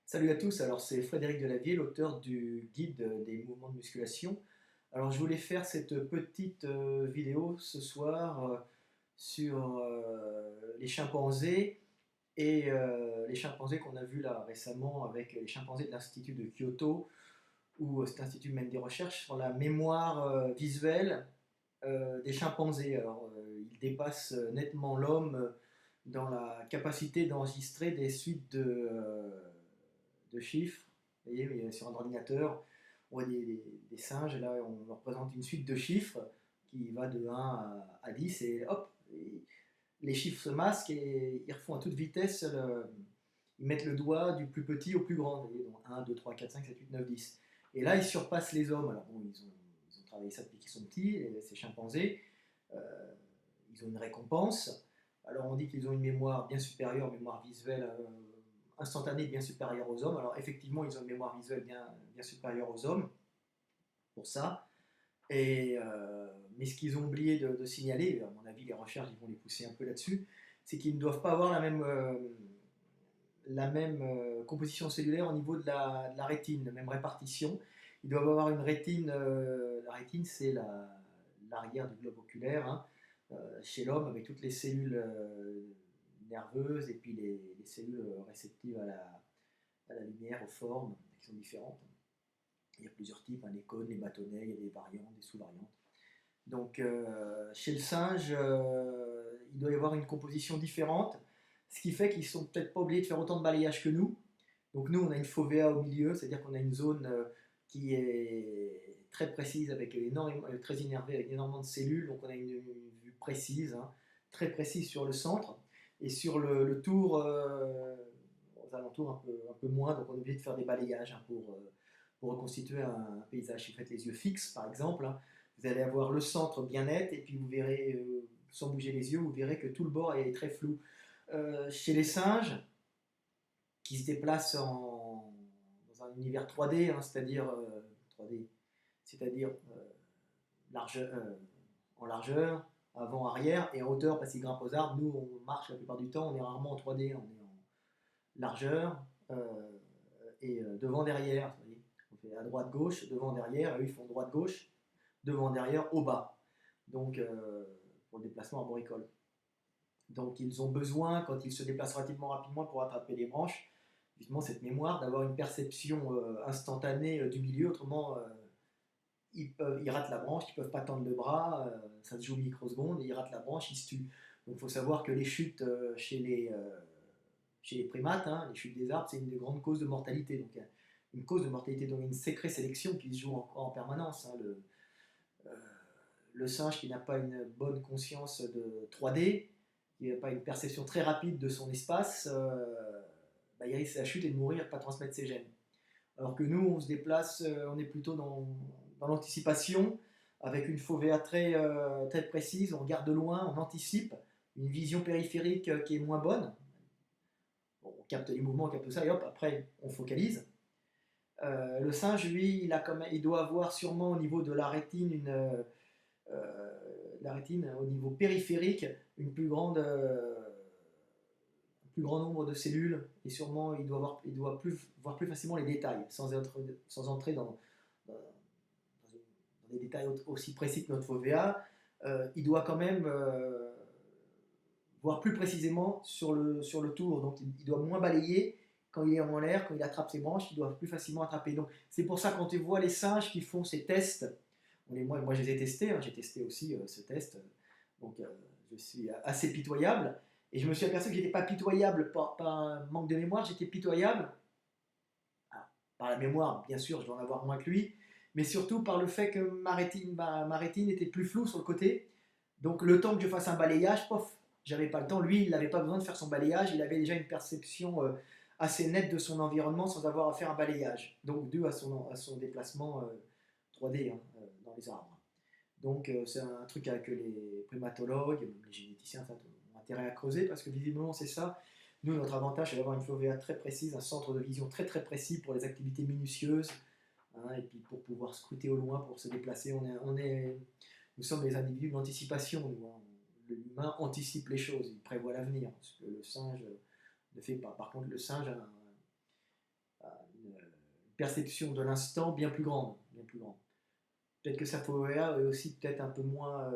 Salut à tous, alors c'est Frédéric Delavier, l'auteur du guide des mouvements de musculation. Alors je voulais faire cette petite vidéo ce soir sur les chimpanzés et les chimpanzés qu'on a vus là récemment avec les chimpanzés de l'Institut de Kyoto où cet institut mène des recherches sur la mémoire visuelle des chimpanzés. Alors ils dépassent nettement l'homme dans la capacité d'enregistrer des suites de chiffres. Vous voyez, sur un ordinateur, on voit des singes, et là on leur présente une suite de chiffres qui va de 1 à 10, et hop, les chiffres se masquent et ils refont à toute vitesse, ils mettent le doigt du plus petit au plus grand. Vous voyez, donc 1, 2, 3, 4, 5, 7, 8, 9, 10. Et là, ils surpassent les hommes. Alors bon, ils ont travaillé ça depuis qu'ils sont petits, ces chimpanzés. Euh, Ils ont une récompense. Alors on dit qu'ils ont une mémoire bien supérieure, mémoire visuelle instantanée bien supérieure aux hommes. Alors effectivement, ils ont une mémoire visuelle bien supérieure aux hommes pour ça. Mais ce qu'ils ont oublié de signaler, à mon avis, les recherches ils vont les pousser un peu là-dessus, c'est qu'ils ne doivent pas avoir la même composition cellulaire au niveau de la rétine, la même répartition. Ils doivent avoir une rétine, la rétine c'est l'arrière du globe oculaire, hein, chez l'homme, avec toutes les cellules nerveuses et puis les cellules réceptives à la lumière, aux formes qui sont différentes. Il y a plusieurs types, hein, les cônes, les bâtonnets, il y a des variantes, des sous-variantes. Donc chez le singe, il doit y avoir une composition différente, ce qui fait qu'ils ne sont peut-être pas obligés de faire autant de balayage que nous. Donc nous, on a une fovea au milieu, c'est-à-dire qu'on a une zone qui est très précise, avec très innervée, avec énormément de cellules, donc on a une vue précise, hein, très précise sur le centre, et sur le tour, aux alentours un peu moins, donc on est obligé de faire des balayages, hein, pour reconstituer un paysage. Si vous faites les yeux fixes, par exemple, hein, vous allez avoir le centre bien net, et puis vous verrez, sans bouger les yeux, vous verrez que tout le bord est très flou. Chez les singes, qui se déplacent dans un univers 3D, hein, c'est-à-dire 3D, c'est-à-dire largeur, en largeur, avant, arrière, et en hauteur parce qu'ils grimpent aux arbres. Nous, on marche la plupart du temps, on est rarement en 3D, on est en largeur et devant, derrière. Vous voyez, on fait à droite, gauche, devant, derrière, eux ils font droite, gauche, devant, derrière, au bas. Donc, pour le déplacement arboricole. Donc, ils ont besoin, quand ils se déplacent relativement rapidement pour attraper les branches, justement cette mémoire, d'avoir une perception instantanée du milieu. Autrement, ils ratent la branche, ils ne peuvent pas tendre le bras, ça se joue microsecondes, et ils ratent la branche, ils se tuent. Donc, il faut savoir que les chutes chez les primates, hein, les chutes des arbres, c'est une des grandes causes de mortalité. Donc, une cause de mortalité, donc une sacrée sélection qui se joue en permanence, hein. Euh, le singe qui n'a pas une bonne conscience de 3D, qui n'a pas une perception très rapide de son espace, bah, il risque la chute et de mourir, de ne pas transmettre ses gènes. Alors que nous, on se déplace, on est plutôt dans l'anticipation, avec une fovea très précise, on regarde de loin, on anticipe, une vision périphérique qui est moins bonne. Bon, on capte les mouvements, on capte tout ça, et hop, après, on focalise. Le singe, lui, il doit avoir sûrement au niveau de la rétine la rétine au niveau périphérique un plus grand nombre de cellules, et sûrement il doit voir plus facilement les détails sans entrer dans des détails aussi précis que notre fovea. Il doit quand même voir plus précisément sur le tour, donc il doit moins balayer quand il est en l'air, quand il attrape ses branches, il doit plus facilement attraper. Donc c'est pour ça, quand tu vois les singes qui font ces tests, moi je les ai testés, hein, j'ai testé aussi ce test, donc je suis assez pitoyable, et je me suis aperçu que j'étais pas pitoyable par un manque de mémoire, j'étais pitoyable par la mémoire, bien sûr, je dois en avoir moins que lui, mais surtout par le fait que ma rétine était plus floue sur le côté, donc le temps que je fasse un balayage, pof, j'avais pas le temps. Lui, il n'avait pas besoin de faire son balayage, il avait déjà une perception assez nette de son environnement sans avoir à faire un balayage, donc dû à son déplacement 3D, hein, dans les arbres. Donc c'est un truc que les primatologues, et même les généticiens ont intérêt à creuser, parce que visiblement c'est ça. Nous, notre avantage, c'est d'avoir une fovea très précise, un centre de vision très très précis pour les activités minutieuses, hein, et puis pour pouvoir scruter au loin, pour se déplacer. Nous sommes des individus d'anticipation, nous, hein. L'humain anticipe les choses, il prévoit l'avenir, ce que le singe ne fait pas. Par contre, le singe perception de l'instant bien plus grande. Bien plus grande. Peut-être que sa FOVA est aussi peut-être un peu moins,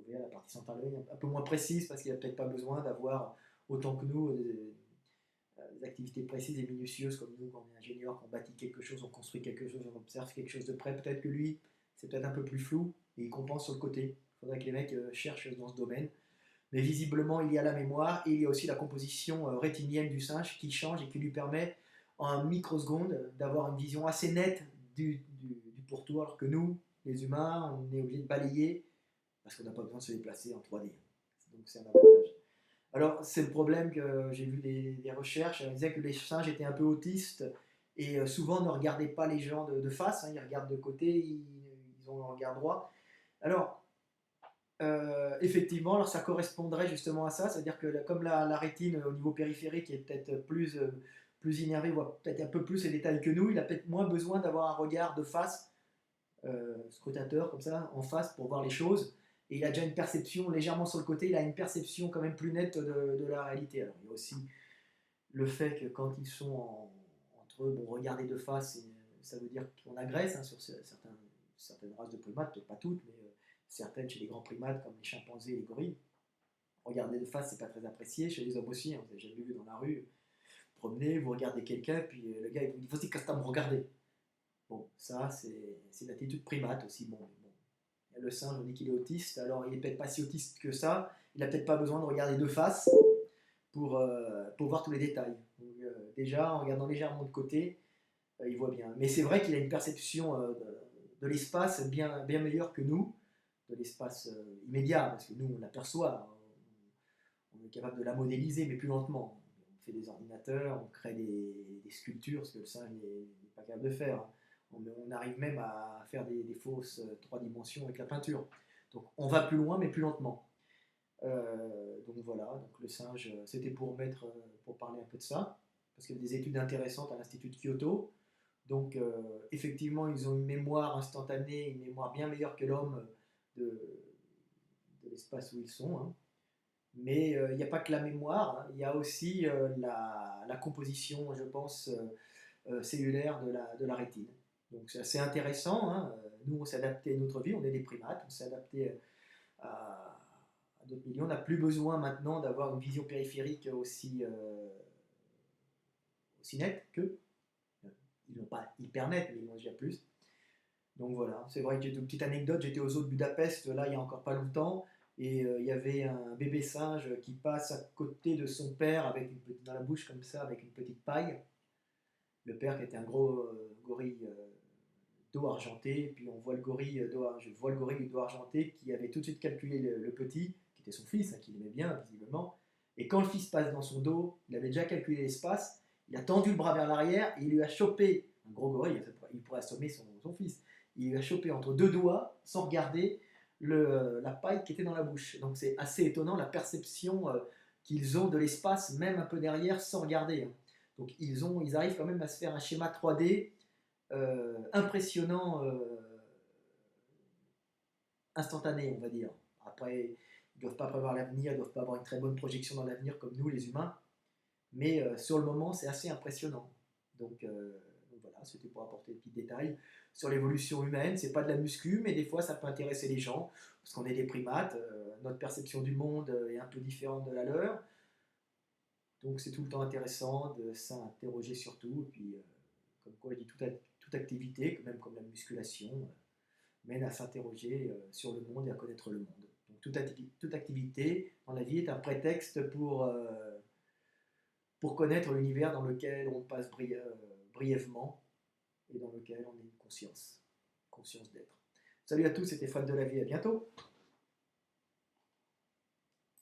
la partie centrale un peu moins précise parce qu'il n'a peut-être pas besoin d'avoir autant que nous des activités précises et minutieuses comme nous quand on est ingénieur, qu'on bâtit quelque chose, on construit quelque chose, on observe quelque chose de près. Peut-être que lui, c'est peut-être un peu plus flou et il compense sur le côté. Il faudrait que les mecs cherchent dans ce domaine. Mais visiblement, il y a la mémoire et il y a aussi la composition rétinienne du singe qui change et qui lui permet en microseconde d'avoir une vision assez nette du pourtour, alors que nous, les humains, on est obligé de balayer parce qu'on n'a pas besoin de se déplacer en 3D. Donc c'est un avantage. Alors c'est le problème que j'ai vu des recherches, elles disaient que les singes étaient un peu autistes et souvent ne regardaient pas les gens de face, hein, ils regardent de côté, ils ont un regard droit. Alors effectivement, alors ça correspondrait justement à ça, c'est-à-dire que comme la rétine au niveau périphérique est peut-être plus innervée, voit peut-être un peu plus les détails que nous, il a peut-être moins besoin d'avoir un regard de face, scrutateur comme ça, en face pour voir les choses, et il a déjà une perception légèrement sur le côté, il a une perception quand même plus nette de la réalité. Alors il y a aussi le fait que quand ils sont entre eux, bon, regarder de face, ça veut dire qu'on agresse hein, sur certaines races de primates, peut-être pas toutes, mais certaines chez les grands primates comme les chimpanzés et les gorilles. Regarder de face, c'est pas très apprécié. Chez les hommes aussi, hein, vous avez jamais vu dans la rue, vous promenez, vous regardez quelqu'un, puis le gars il vous dit vas-y, casse-toi, me regarder. Bon, ça c'est une attitude primate aussi. Bon. Le singe, on dit qu'il est autiste, alors il n'est peut-être pas si autiste que ça, il n'a peut-être pas besoin de regarder de face pour voir tous les détails. Donc, déjà, en regardant légèrement de côté, il voit bien. Mais c'est vrai qu'il a une perception de l'espace bien meilleure que nous, de l'espace immédiat, parce que nous, on l'aperçoit, on est capable de la modéliser, mais plus lentement. On fait des ordinateurs, on crée des sculptures, ce que le singe n'est pas capable de faire. On arrive même à faire des fausses 3 dimensions avec la peinture. Donc on va plus loin, mais plus lentement. Donc voilà, donc le singe, c'était pour parler un peu de ça, parce qu'il y a des études intéressantes à l'Institut de Kyoto. Donc effectivement, ils ont une mémoire instantanée, une mémoire bien meilleure que l'homme de, de l'espace où ils sont. Hein. Mais il n'y a pas que la mémoire, hein, il y a aussi la composition, je pense, cellulaire de la rétine. Donc c'est assez intéressant. Hein. Nous, on s'est adapté à notre vie, on est des primates, on s'est adapté à d'autres milieux. On n'a plus besoin maintenant d'avoir une vision périphérique aussi nette qu'eux. Ils n'ont pas hyper net, mais ils l'ont déjà plus. Donc voilà, c'est vrai que j'ai une petite anecdote, j'étais aux zoo de Budapest, là, il y a encore pas longtemps, et il y avait un bébé singe qui passe à côté de son père avec dans la bouche comme ça, avec une petite paille. Le père qui était un gros gorille dos argenté, puis on voit je vois le gorille du dos argenté qui avait tout de suite calculé le petit, qui était son fils, hein, qu'il aimait bien visiblement, et quand le fils passe dans son dos, il avait déjà calculé l'espace, il a tendu le bras vers l'arrière et il lui a chopé, un gros gorille, il pourrait assommer son fils, il lui a chopé entre deux doigts, sans regarder, la paille qui était dans la bouche. Donc c'est assez étonnant la perception qu'ils ont de l'espace, même un peu derrière, sans regarder. Hein. Donc ils arrivent quand même à se faire un schéma 3D impressionnant, instantané, on va dire. Après, ils ne doivent pas prévoir l'avenir, ils ne doivent pas avoir une très bonne projection dans l'avenir comme nous, les humains. Mais sur le moment, c'est assez impressionnant. Donc voilà, c'était pour apporter des petits détails sur l'évolution humaine. C'est pas de la muscu, mais des fois, ça peut intéresser les gens, parce qu'on est des primates, notre perception du monde est un peu différente de la leur. Donc c'est tout le temps intéressant de s'interroger sur tout. Et puis, comme quoi, je dis toute activité, même comme la musculation, mène à s'interroger sur le monde et à connaître le monde. Donc toute activité dans la vie est un prétexte pour connaître l'univers dans lequel on passe brièvement et dans lequel on a une conscience d'être. Salut à tous, c'était Fred de la vie, à bientôt.